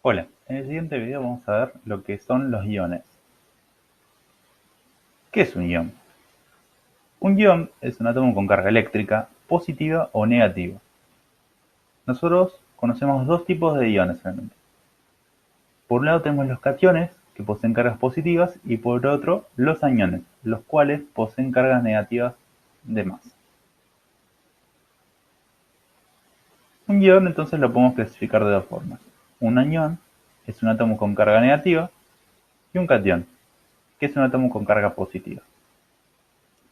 Hola, en el siguiente video vamos a ver lo que son los iones. ¿Qué es un ion? Un ion es un átomo con carga eléctrica positiva o negativa. Nosotros conocemos dos tipos de iones realmente. Por un lado tenemos los cationes, que poseen cargas positivas, y por otro los aniones, los cuales poseen cargas negativas de más. Un ion entonces lo podemos clasificar de dos formas. Un anión es un átomo con carga negativa y un catión, que es un átomo con carga positiva.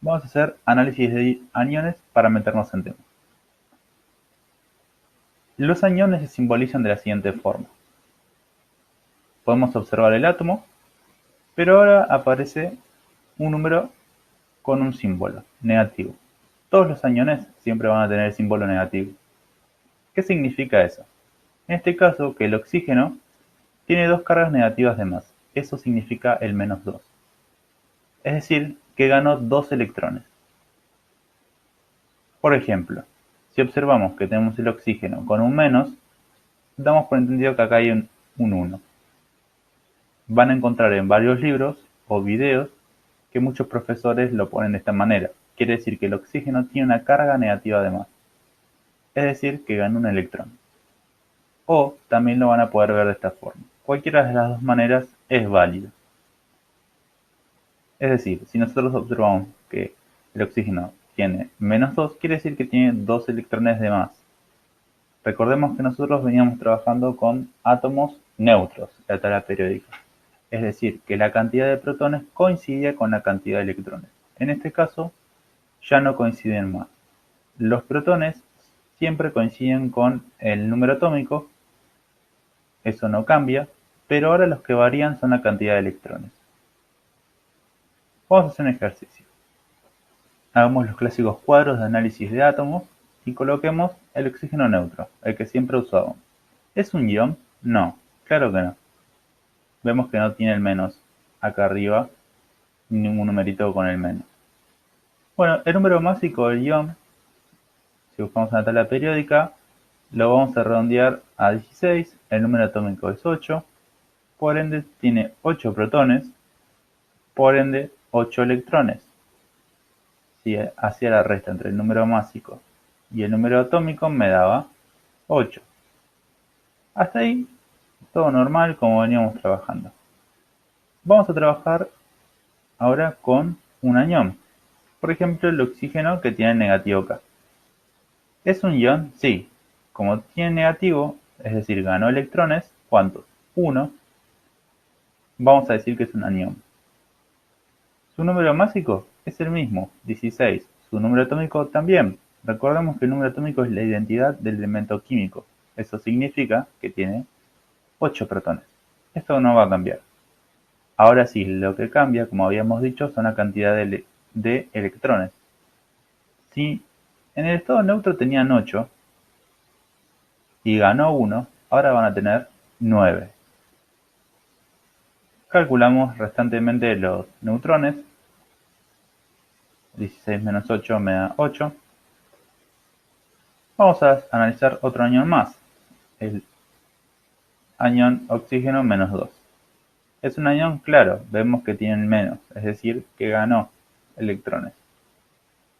Vamos a hacer análisis de aniones para meternos en tema. Los aniones se simbolizan de la siguiente forma. Podemos observar el átomo, pero ahora aparece un número con un símbolo negativo. Todos los aniones siempre van a tener el símbolo negativo. ¿Qué significa eso? En este caso, que el oxígeno tiene dos cargas negativas de más. Eso significa el -2. Es decir, que ganó dos electrones. Por ejemplo, si observamos que tenemos el oxígeno con un menos, damos por entendido que acá hay un 1. Van a encontrar en varios libros o videos que muchos profesores lo ponen de esta manera. Quiere decir que el oxígeno tiene una carga negativa de más. Es decir, que gana un electrón. O también lo van a poder ver de esta forma. Cualquiera de las dos maneras es válido. Es decir, si nosotros observamos que el oxígeno tiene -2, quiere decir que tiene dos electrones de más. Recordemos que nosotros veníamos trabajando con átomos neutros de la tabla periódica. Es decir, que la cantidad de protones coincidía con la cantidad de electrones. En este caso, ya no coinciden más. Los protones siempre coinciden con el número atómico, eso no cambia, pero ahora los que varían son la cantidad de electrones. Vamos a hacer un ejercicio. Hagamos los clásicos cuadros de análisis de átomos y coloquemos el oxígeno neutro, el que siempre usábamos. ¿Es un ion? No, claro que no. Vemos que no tiene el menos acá arriba, ningún numerito con el menos. Bueno, el número másico del ion, si buscamos en la tabla periódica, lo vamos a redondear a 16, el número atómico es 8, por ende tiene 8 protones, por ende 8 electrones. Si hacía la resta entre el número másico y el número atómico me daba 8. Hasta ahí, todo normal como veníamos trabajando. Vamos a trabajar ahora con un anión. Por ejemplo, el oxígeno que tiene negativo K. ¿Es un ion? Sí. Como tiene negativo, es decir, ganó electrones, ¿cuántos? 1. Vamos a decir que es un anión. Su número másico es el mismo, 16. Su número atómico también. Recordemos que el número atómico es la identidad del elemento químico. Eso significa que tiene 8 protones. Esto no va a cambiar. Ahora sí, lo que cambia, como habíamos dicho, son la cantidad de electrones. Si en el estado neutro tenían 8 y ganó 1, ahora van a tener 9. Calculamos restantemente los neutrones. 16 menos 8 me da 8. Vamos a analizar otro anión más, el anión oxígeno -2. Es un anión claro, vemos que tiene el menos, es decir, que ganó electrones.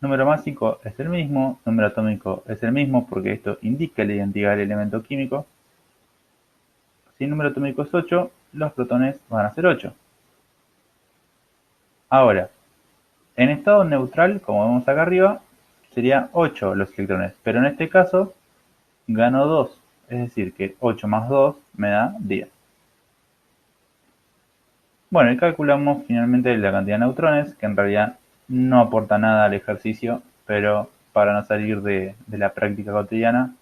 Número másico es el mismo, número atómico es el mismo porque esto indica la identidad del elemento químico. Si el número atómico es 8, los protones van a ser 8. Ahora, en estado neutral, como vemos acá arriba, sería 8 los electrones, pero en este caso ganó 2, es decir que 8 más 2 me da 10. Bueno, y calculamos finalmente la cantidad de neutrones, que en realidad no aporta nada al ejercicio, pero para no salir de la práctica cotidiana,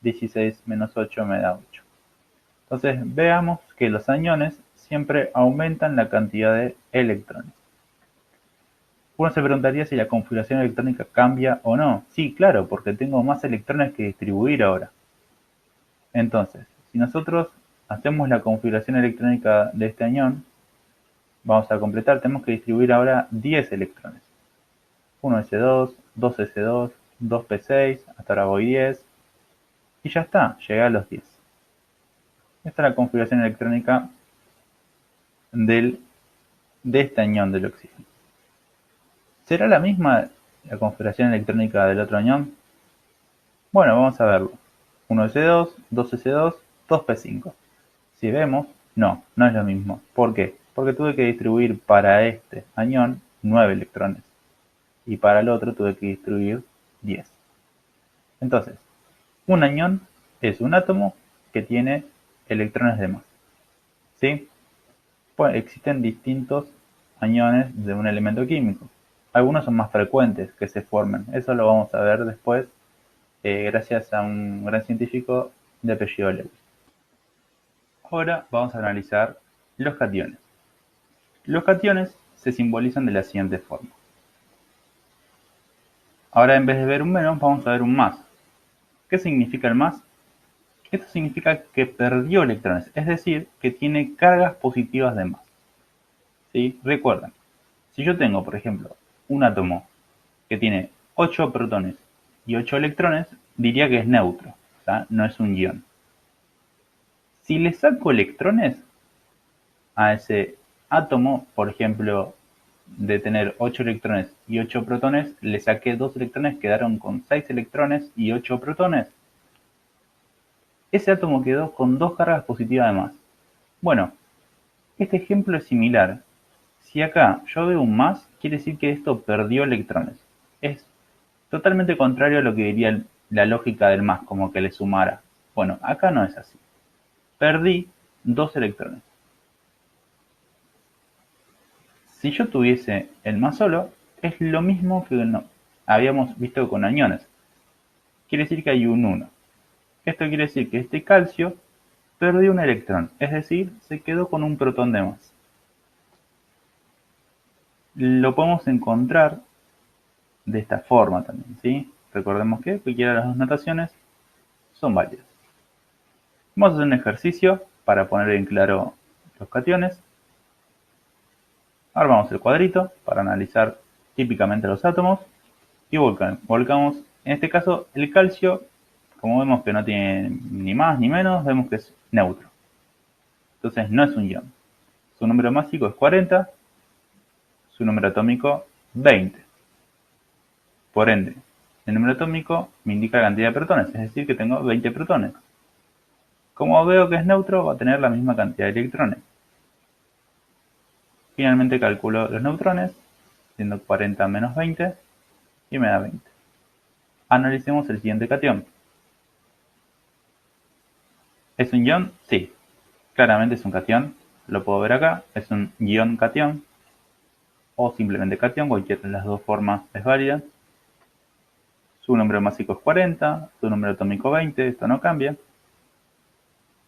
16 menos 8 me da 8. Entonces veamos que los aniones siempre aumentan la cantidad de electrones. Uno se preguntaría si la configuración electrónica cambia o no. Sí, claro, porque tengo más electrones que distribuir ahora. Entonces, si nosotros hacemos la configuración electrónica de este anión, vamos a completar, tenemos que distribuir ahora 10 electrones. 1s2, 2s2, 2p6, hasta ahora voy 10, y ya está, llegué a los 10. Esta es la configuración electrónica de este anión del oxígeno. ¿Será la misma la configuración electrónica del otro anión? Bueno, vamos a verlo. 1s2, 2s2, 2p5. Si vemos, no es lo mismo. ¿Por qué? Porque tuve que distribuir para este anión 9 electrones y para el otro tuve que distribuir 10. Entonces, un anión es un átomo que tiene electrones de más. ¿Sí? Pues existen distintos aniones de un elemento químico. Algunos son más frecuentes que se formen. Eso lo vamos a ver después gracias a un gran científico de apellido Lewis. Ahora vamos a analizar los cationes. Los cationes se simbolizan de la siguiente forma. Ahora en vez de ver un menos vamos a ver un más. ¿Qué significa el más? Esto significa que perdió electrones, es decir, que tiene cargas positivas de más. ¿Sí? Recuerden, si yo tengo, por ejemplo, un átomo que tiene 8 protones y 8 electrones, diría que es neutro, o sea, no es un ion. Si le saco electrones a ese átomo, por ejemplo, de tener 8 electrones y 8 protones, le saqué 2 electrones, quedaron con 6 electrones y 8 protones. Ese átomo quedó con 2 cargas positivas de más. Bueno, este ejemplo es similar. Si acá yo veo un más, quiere decir que esto perdió electrones. Es totalmente contrario a lo que diría la lógica del más, como que le sumara. Bueno, acá no es así. Perdí 2 electrones. Si yo tuviese el más solo, es lo mismo que habíamos visto con aniones. Quiere decir que hay un 1. Esto quiere decir que este calcio perdió un electrón, es decir, se quedó con un protón de más. Lo podemos encontrar de esta forma también, ¿sí? Recordemos que cualquiera de las dos notaciones son válidas. Vamos a hacer un ejercicio para poner en claro los cationes. Armamos el cuadrito para analizar típicamente los átomos y volcamos, en este caso, el calcio. Como vemos que no tiene ni más ni menos, vemos que es neutro. Entonces no es un ion. Su número másico es 40, su número atómico 20. Por ende, el número atómico me indica la cantidad de protones, es decir, que tengo 20 protones. Como veo que es neutro, va a tener la misma cantidad de electrones. Finalmente calculo los neutrones, siendo 40 menos 20, y me da 20. Analicemos el siguiente catión. ¿Es un ion? Sí, claramente es un catión. Lo puedo ver acá, es un ion-catión, o simplemente catión, cualquiera de las dos formas es válida. Su número másico es 40, su número atómico 20, esto no cambia.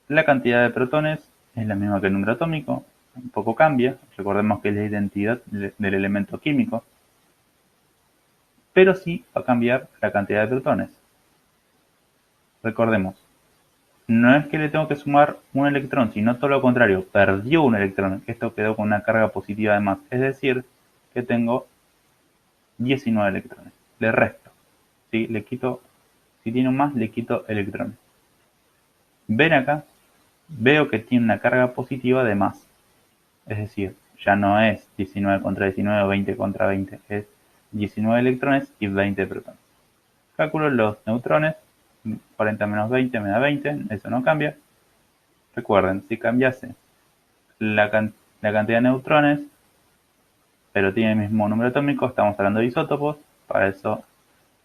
La cantidad de protones es la misma que el número atómico, un poco cambia, recordemos que es la identidad del elemento químico, pero sí va a cambiar la cantidad de protones. Recordemos, no es que le tengo que sumar un electrón, sino todo lo contrario, perdió un electrón, esto quedó con una carga positiva de más, es decir, que tengo 19 electrones. Le resto, ¿sí? Le quito, si tiene un más, le quito electrones. Ven acá, veo que tiene una carga positiva de más. Es decir, ya no es 19 contra 19 o 20 contra 20, es 19 electrones y 20 protones. Calculo los neutrones, 40 menos 20 me da 20, eso no cambia. Recuerden, si cambiase la cantidad de neutrones, pero tiene el mismo número atómico, estamos hablando de isótopos, para eso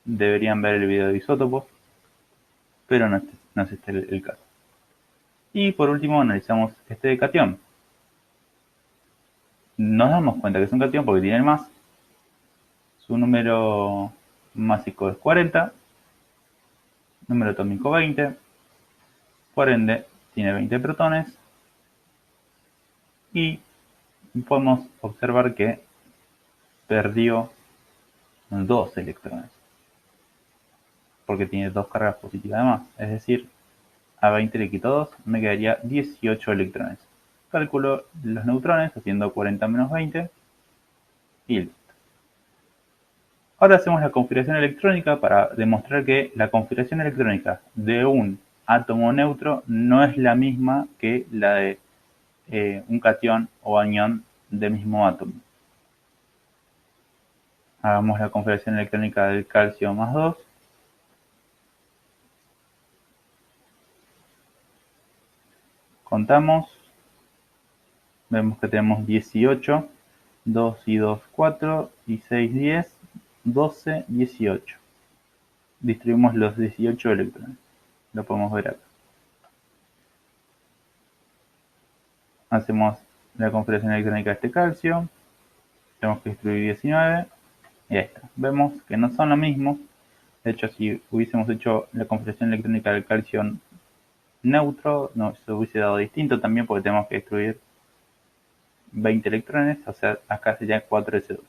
deberían ver el video de isótopos, pero no es este el caso. Y por último analizamos este catión. Nos damos cuenta que es un catión porque tiene el más. Su número másico es 40, número atómico 20, por ende tiene 20 protones y podemos observar que perdió 2 electrones porque tiene 2 cargas positivas de más, es decir, a 20 le quito 2, me quedaría 18 electrones. Calculo los neutrones haciendo 40 menos 20 y listo. Ahora hacemos la configuración electrónica para demostrar que la configuración electrónica de un átomo neutro no es la misma que la de un catión o anión del mismo átomo. Hagamos la configuración electrónica del calcio más 2. Contamos. Vemos que tenemos 18, 2 y 2, 4, y 6, 10, 12, 18. Distribuimos los 18 electrones. Lo podemos ver acá. Hacemos la configuración electrónica de este calcio. Tenemos que distribuir 19. Y ahí está. Vemos que no son lo mismo. De hecho, si hubiésemos hecho la configuración electrónica del calcio neutro, no se hubiese dado distinto también porque tenemos que destruir 20 electrones, o sea, acá sería 4s2.